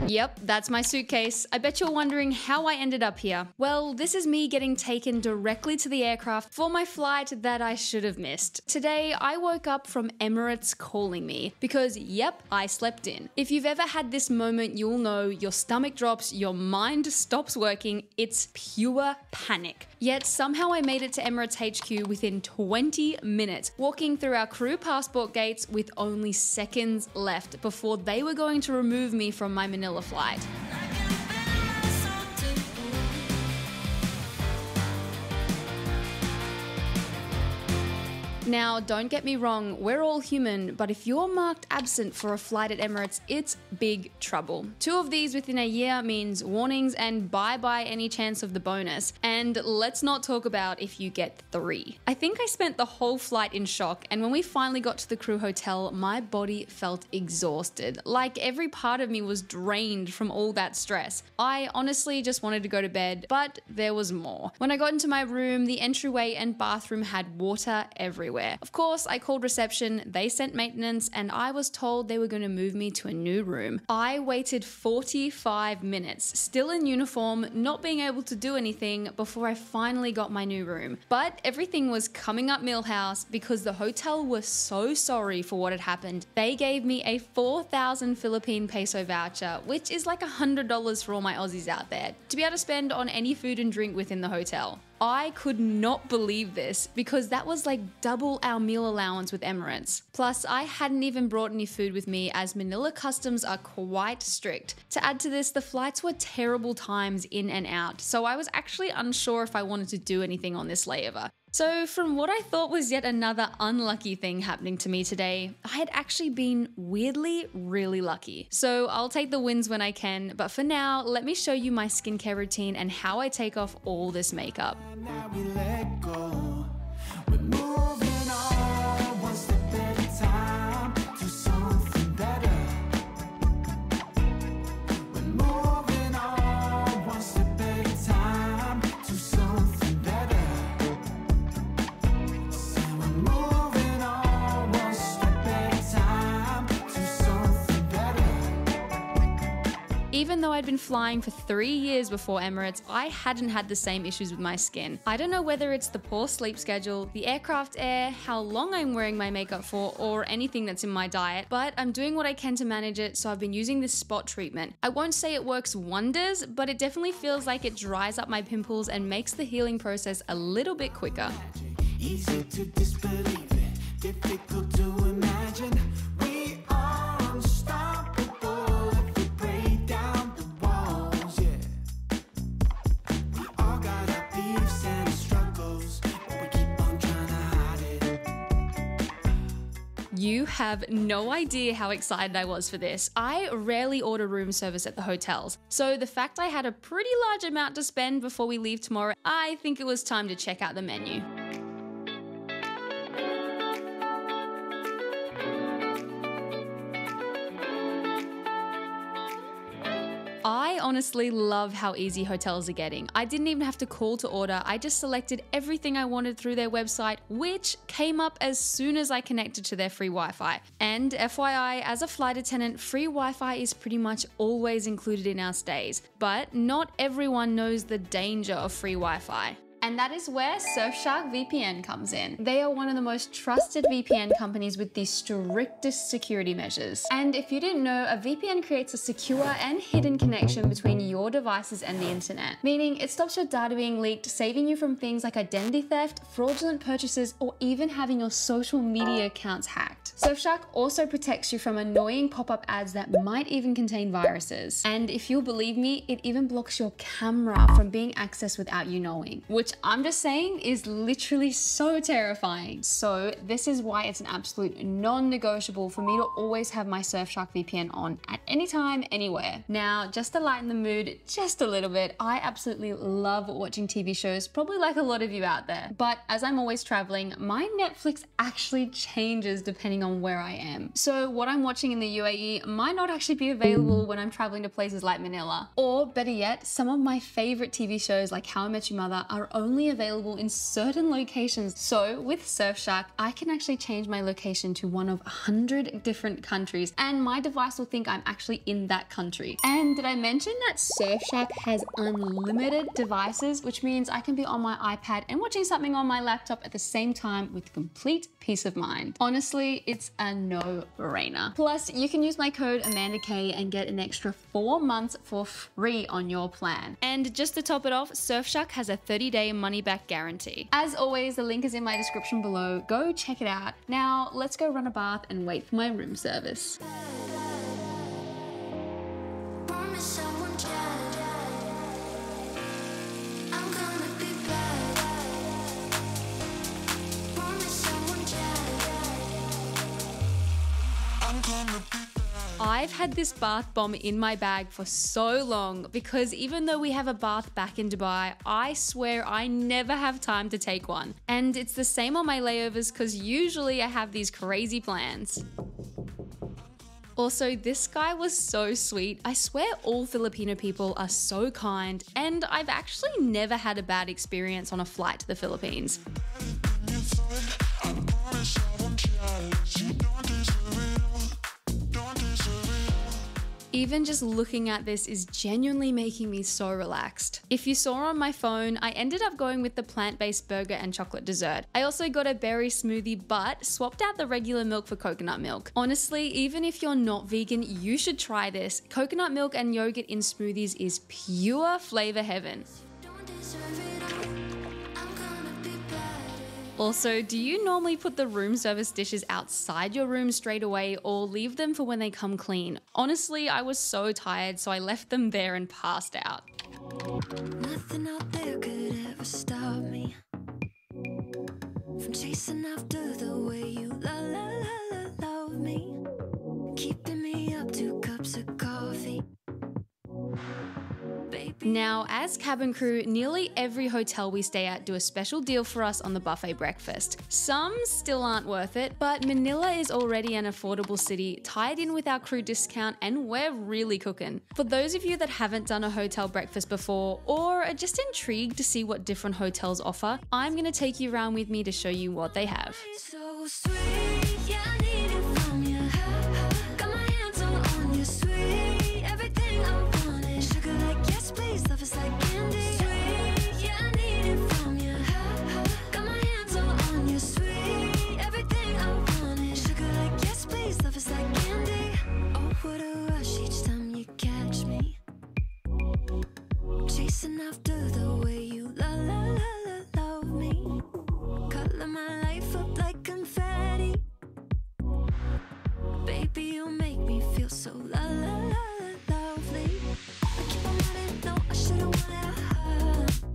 Yep, that's my suitcase. I bet you're wondering how I ended up here. Well, this is me getting taken directly to the aircraft for my flight that I should have missed. Today, I woke up from Emirates calling me because, yep, I slept in. If you've ever had this moment, you'll know your stomach drops, your mind stops working, it's pure panic. Yet somehow I made it to Emirates HQ within 20 minutes, walking through our crew passport gates with only seconds left before they were going to remove me from my Manila flight. Now, don't get me wrong, we're all human, but if you're marked absent for a flight at Emirates, it's big trouble. 2 of these within a year means warnings and bye-bye any chance of the bonus. And let's not talk about if you get 3. I think I spent the whole flight in shock, and when we finally got to the crew hotel, my body felt exhausted. Like every part of me was drained from all that stress. I honestly just wanted to go to bed, but there was more. When I got into my room, the entryway and bathroom had water everywhere. Of course, I called reception, they sent maintenance, and I was told they were going to move me to a new room. I waited 45 minutes, still in uniform, not being able to do anything before I finally got my new room. But everything was coming up Millhouse because the hotel was so sorry for what had happened. They gave me a 4,000 Philippine peso voucher, which is like $100 for all my Aussies out there, to be able to spend on any food and drink within the hotel. I could not believe this because that was like double our meal allowance with Emirates. Plus, I hadn't even brought any food with me as Manila customs are quite strict. To add to this, the flights were terrible times in and out, so I was actually unsure if I wanted to do anything on this layover. So from what I thought was yet another unlucky thing happening to me today, I had actually been weirdly really lucky. So I'll take the wins when I can, but for now, let me show you my skincare routine and how I take off all this makeup. Now we let go. We're moving on, one step at a time to something better. We're moving on, one step at a time to something better. So we're moving on, one step at a time to something better. Even though I'd been flying for 3 years before Emirates, I hadn't had the same issues with my skin. I don't know whether it's the poor sleep schedule, the aircraft air, how long I'm wearing my makeup for, or anything that's in my diet, but I'm doing what I can to manage it, so I've been using this spot treatment. I won't say it works wonders, but it definitely feels like it dries up my pimples and makes the healing process a little bit quicker. Easy to disbelieve it, difficult to imagine. We are unstoppable if we break down the walls, yeah. We all got our beefs and struggles, but we keep on trying to hide it. You have no idea how excited I was for this. I rarely order room service at the hotels, so the fact I had a pretty large amount to spend before we leave tomorrow, I think it was time to check out the menu. I honestly love how easy hotels are getting. I didn't even have to call to order. I just selected everything I wanted through their website, which came up as soon as I connected to their free Wi-Fi. And FYI, as a flight attendant, free Wi-Fi is pretty much always included in our stays. But not everyone knows the danger of free Wi-Fi. And that is where Surfshark VPN comes in. They are one of the most trusted VPN companies with the strictest security measures. And if you didn't know, a VPN creates a secure and hidden connection between your devices and the internet, meaning it stops your data being leaked, saving you from things like identity theft, fraudulent purchases, or even having your social media accounts hacked. Surfshark also protects you from annoying pop-up ads that might even contain viruses. And if you'll believe me, it even blocks your camera from being accessed without you knowing, which I'm just saying is literally so terrifying. So this is why it's an absolute non-negotiable for me to always have my Surfshark VPN on at any time, anywhere. Now, just to lighten the mood just a little bit, I absolutely love watching TV shows, probably like a lot of you out there. But as I'm always traveling, my Netflix actually changes depending on where I am. So what I'm watching in the UAE might not actually be available when I'm traveling to places like Manila. Or better yet, some of my favorite TV shows like How I Met Your Mother are only only available in certain locations. So with Surfshark, I can actually change my location to one of 100 different countries, and my device will think I'm actually in that country. And did I mention that Surfshark has unlimited devices, which means I can be on my iPad and watching something on my laptop at the same time with complete peace of mind. Honestly, it's a no-brainer. Plus, you can use my code AmandaK and get an extra 4 months for free on your plan. And just to top it off, Surfshark has a 30-day money-back guarantee. As always, the link is in my description below. Go check it out. Now, let's go run a bath and wait for my room service. I've had this bath bomb in my bag for so long because even though we have a bath back in Dubai, I swear I never have time to take one. And it's the same on my layovers because usually I have these crazy plans. Also, this guy was so sweet. I swear all Filipino people are so kind, and I've actually never had a bad experience on a flight to the Philippines. Even just looking at this is genuinely making me so relaxed. If you saw on my phone, I ended up going with the plant-based burger and chocolate dessert. I also got a berry smoothie, but swapped out the regular milk for coconut milk. Honestly, even if you're not vegan, you should try this. Coconut milk and yogurt in smoothies is pure flavor heaven. Also, do you normally put the room service dishes outside your room straight away or leave them for when they come clean? Honestly, I was so tired, so I left them there and passed out. Nothing out there could ever stop me from chasing after the way you love me, keeping me up 2 cups of coffee. Now, as cabin crew, nearly every hotel we stay at do a special deal for us on the buffet breakfast. Some still aren't worth it, but Manila is already an affordable city, tied in with our crew discount, and we're really cooking. For those of you that haven't done a hotel breakfast before, or are just intrigued to see what different hotels offer, I'm gonna take you around with me to show you what they have. So sweet, yeah, I need it from you. Got my hands all on you, sweet. Everything I wanted, sugar like yes, please, love is like candy. Sweet, yeah, I need it from you. Got my hands all on you, sweet. Everything I wanted, sugar like yes, please, love is like candy. Oh, what a rush each time you catch me, chasing after the way you love me, color my life up like confetti. Baby, you make me feel so lovely. I keep on running, no, I shouldn't want it.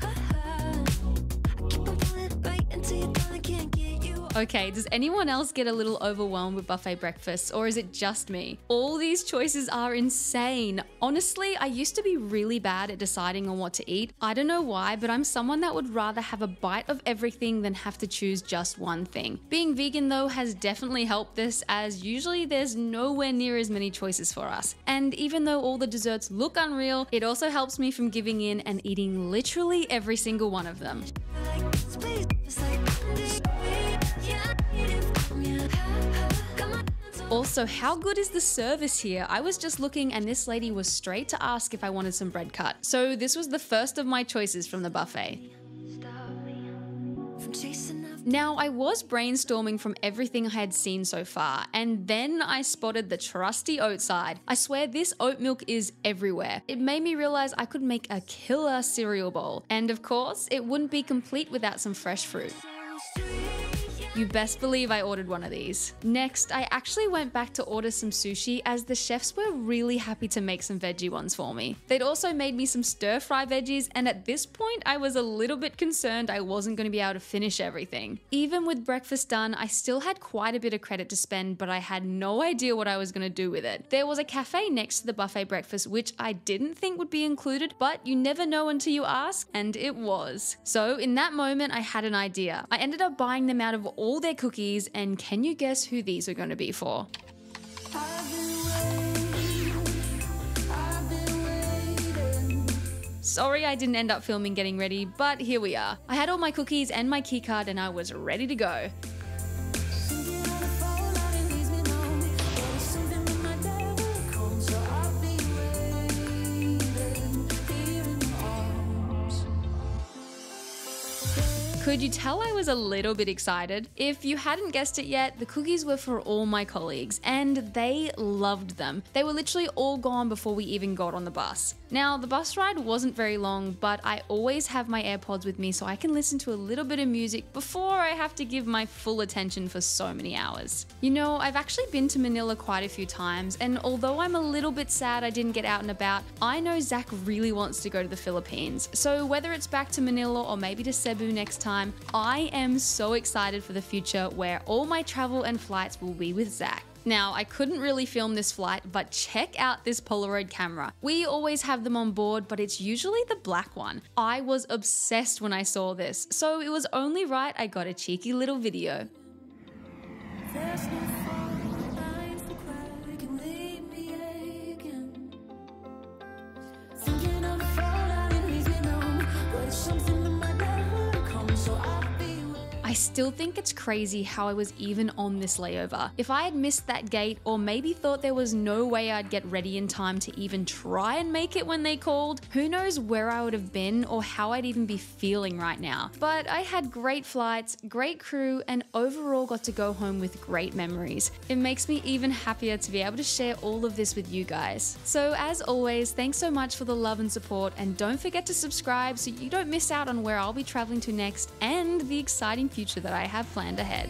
I keep on pulling right until you're done, I can't get you. Okay, does anyone else get a little overwhelmed with buffet breakfasts, or is it just me? All these choices are insane. Honestly, I used to be really bad at deciding on what to eat. I don't know why, but I'm someone that would rather have a bite of everything than have to choose just one thing. Being vegan though has definitely helped this, as usually there's nowhere near as many choices for us. And even though all the desserts look unreal, it also helps me from giving in and eating literally every single one of them. Like this, please, it's like candy. Yeah, I need it from you. Got my hands all. Also, how good is the service here? I was just looking and this lady was straight to ask if I wanted some bread cut. So this was the first of my choices from the buffet. Stop me from chasing after. Now, I was brainstorming from everything I had seen so far, and then I spotted the trusty oat side. I swear this oat milk is everywhere. It made me realize I could make a killer cereal bowl. And of course, it wouldn't be complete without some fresh fruit. So sweet, yeah. You best believe I ordered one of these. Next, I actually went back to order some sushi as the chefs were really happy to make some veggie ones for me. They'd also made me some stir-fry veggies, and at this point I was a little bit concerned I wasn't going to be able to finish everything. Even with breakfast done, I still had quite a bit of credit to spend, but I had no idea what I was going to do with it. There was a cafe next to the buffet breakfast which I didn't think would be included, but you never know until you ask, and it was. So in that moment I had an idea. I ended up buying them out of all their cookies, and can you guess who these are going to be for? Sorry I didn't end up filming getting ready, but here we are. I had all my cookies and my keycard and I was ready to go. Could you tell I was a little bit excited? If you hadn't guessed it yet, the cookies were for all my colleagues and they loved them. They were literally all gone before we even got on the bus. Now, the bus ride wasn't very long, but I always have my AirPods with me so I can listen to a little bit of music before I have to give my full attention for so many hours. You know, I've actually been to Manila quite a few times, and although I'm a little bit sad I didn't get out and about, I know Zach really wants to go to the Philippines. So whether it's back to Manila or maybe to Cebu next time, I am so excited for the future where all my travel and flights will be with Zach. Now, I couldn't really film this flight, but check out this Polaroid camera. We always have them on board, but it's usually the black one. I was obsessed when I saw this, so it was only right I got a cheeky little video. There's no fault lines to cry, can leave me aching. Thinking of the fallout, it leaves me numb, but it's something that might never come, so I'll be with. I still think it's crazy how I was even on this layover. If I had missed that gate or maybe thought there was no way I'd get ready in time to even try and make it when they called, who knows where I would have been or how I'd even be feeling right now. But I had great flights, great crew, and overall got to go home with great memories. It makes me even happier to be able to share all of this with you guys. So as always, thanks so much for the love and support, and don't forget to subscribe so you don't miss out on where I'll be traveling to next and the exciting future that I have planned ahead.